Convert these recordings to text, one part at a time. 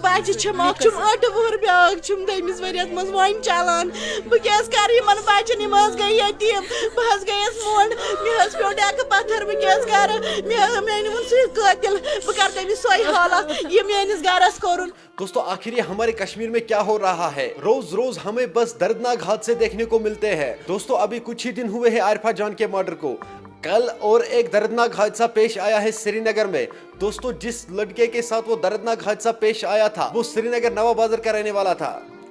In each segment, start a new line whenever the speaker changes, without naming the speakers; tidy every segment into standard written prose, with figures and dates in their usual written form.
बच्चे आठ वुहर ब्याम दमिस वरियस मज वन चलान बह क्या कर बच्चन गई यतीम बह गयस मोड़ मे पे डेक पत्थर बह क्या कर मे सतिल बह कर तमिस सोई हालत ये मेस गरस कोरुन।
दोस्तों आखिर ये हमारे कश्मीर में क्या हो रहा है? रोज रोज हमें बस दर्दनाक हादसे देखने को मिलते हैं। दोस्तों अभी कुछ ही दिन हुए हैं आरिफा जान के मर्डर को। कल और एक दर्दनाक हादसा पेश आया है श्रीनगर में। दोस्तों जिस लड़के के साथ वो दर्दनाक हादसा पेश आया था वो श्रीनगर नवा बाजार का रहने वाला था।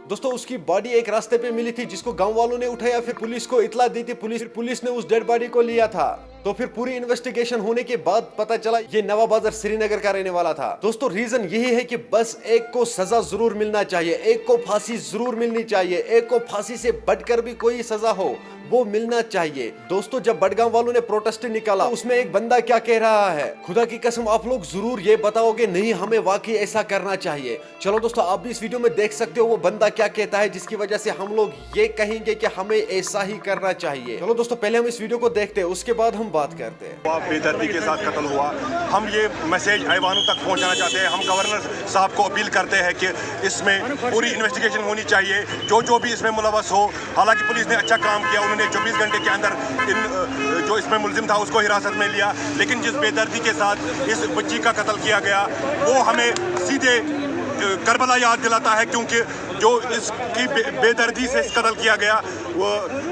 दोस्तों उसकी बॉडी एक रास्ते पे मिली थी जिसको गांव वालों ने उठाया, फिर पुलिस को इतला दी थी, पुलिस ने उस डेड बॉडी को लिया था। तो फिर पूरी इन्वेस्टिगेशन होने के बाद पता चला ये नवा बाजार श्रीनगर का रहने वाला था। दोस्तों रीजन यही है कि बस एक को सजा जरूर मिलना चाहिए, एक को फांसी जरूर मिलनी चाहिए, एक को फांसी से बढ़कर भी कोई सजा हो वो मिलना चाहिए। दोस्तों जब बडगाम वालों ने प्रोटेस्ट निकाला उसमें एक बंदा क्या कह रहा है, खुदा की कसम आप लोग जरूर ये बताओगे नहीं हमें वाकई ऐसा करना चाहिए। चलो दोस्तों आप भी इस वीडियो में देख सकते हो वो बंदा क्या कहता है जिसकी वजह से हम लोग ये कहेंगे कि हमें ऐसा ही करना चाहिए। चलो दोस्तों पहले हम इस वीडियो को देखते हैं उसके बाद हम बात करते हैं।
बेदर्दी के साथ कत्ल हुआ, हम ये मैसेज ऐवानों तक पहुंचाना चाहते हैं। हम गवर्नर साहब को अपील करते हैं कि इसमें पूरी इन्वेस्टिगेशन होनी चाहिए, जो भी इसमें मुलवस हो। हालांकि पुलिस ने अच्छा काम किया, उन्होंने 24 घंटे के अंदर जो इसमें मुलजिम था उसको हिरासत में लिया, लेकिन जिस बेदर्दी के साथ इस बच्ची का कत्ल किया गया वो हमें सीधे करबला याद दिलाता है, क्योंकि जो इसकी बेदर्दी से कत्ल किया गया वो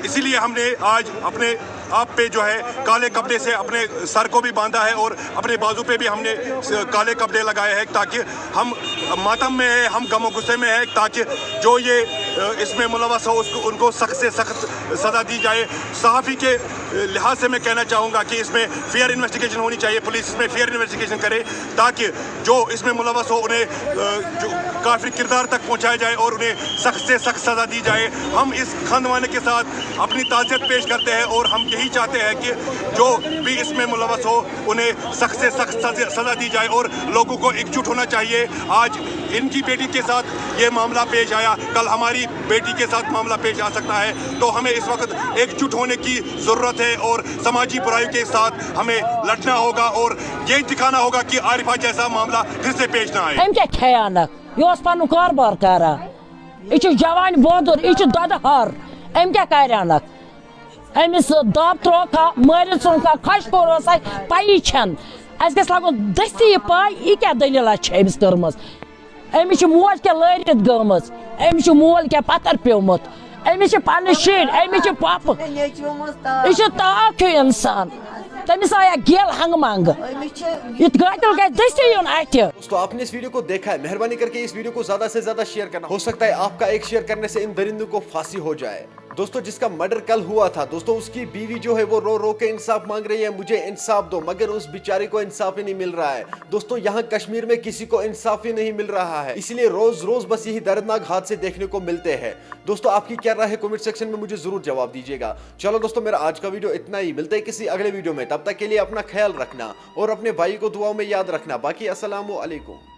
इसीलिए हमने आज अपने आप पे जो है काले कपड़े से अपने सर को भी बांधा है और अपने बाजू पे भी हमने काले कपड़े लगाए हैं, ताकि हम मातम में है, हम गमो गुस्से में है, ताकि जो ये इसमें मुलवस हो उसको उनको सख्त से सख्त सज़ा दी जाए। सहाफ़ी के लिहाज से मैं कहना चाहूँगा कि इसमें फेयर इन्वेस्टिगेशन होनी चाहिए, पुलिस इसमें फेयर इन्वेस्टिगेशन करे ताकि जो इसमें मुलवस हो उन्हें जो काफिर किरदार तक पहुँचाया जाए और उन्हें सख्त से सख्त सज़ा दी जाए। हम इस खानवाने के साथ अपनी ताज़ियत पेश करते हैं और हम यही चाहते हैं कि जो भी इसमें मुलवस हो उन्हें सख्त से सख्त सज़ा दी जाए और लोगों को एकजुट होना चाहिए। आज इनकी बेटी के साथ ये मामला पेश आया, कल हमारी बेटी के साथ मामला पेश आ सकता है, तो हमें इस वक्त एकजुट होने की ज़रूरत है और समाजी बुराई के साथ हमें लड़ना होगा और ये दिखाना होगा कि आरिफा जैसा मामला फिर से पेश ना आए।
कारोबार जवान बोदुर यह ददहर अम क्या कर अमिस दब त्रो मारित सा खश कोर पी छन अस लगन दस्ती पाई यह क्या दलील अमिस कर्म अमिस मोज क्या लरित गम अमिस मोल क्या पत्थर प्योमुत अमिस पन शुर अमिस पप यह ताकि इंसान तमिस आया गेल हंग मंग कातिल गए दस्ती यून अत।
दोस्तों आपने इस वीडियो को देखा है, मेहरबानी करके इस वीडियो को ज्यादा से ज्यादा शेयर करना। हो सकता है आपका एक शेयर करने से इन दरिंदों को फांसी हो जाए। दोस्तों जिसका मर्डर कल हुआ था दोस्तों उसकी बीवी जो है वो रो रो के इंसाफ मांग रही है, मुझे इंसाफ दो, मगर उस बेचारे को इंसाफ ही नहीं मिल रहा है। दोस्तों यहाँ कश्मीर में किसी को इंसाफ ही नहीं मिल रहा है, इसलिए रोज रोज बस यही दर्दनाक हादसे देखने को मिलते हैं। दोस्तों आपकी क्या राय है कमेंट सेक्शन में मुझे जरूर जवाब दीजिएगा। चलो दोस्तों मेरा आज का वीडियो इतना ही, मिलते हैं किसी अगले वीडियो में, तब तक के लिए अपना ख्याल रखना और अपने भाई को दुआओं में याद रखना। बाकी अस्सलामु अलैकुम।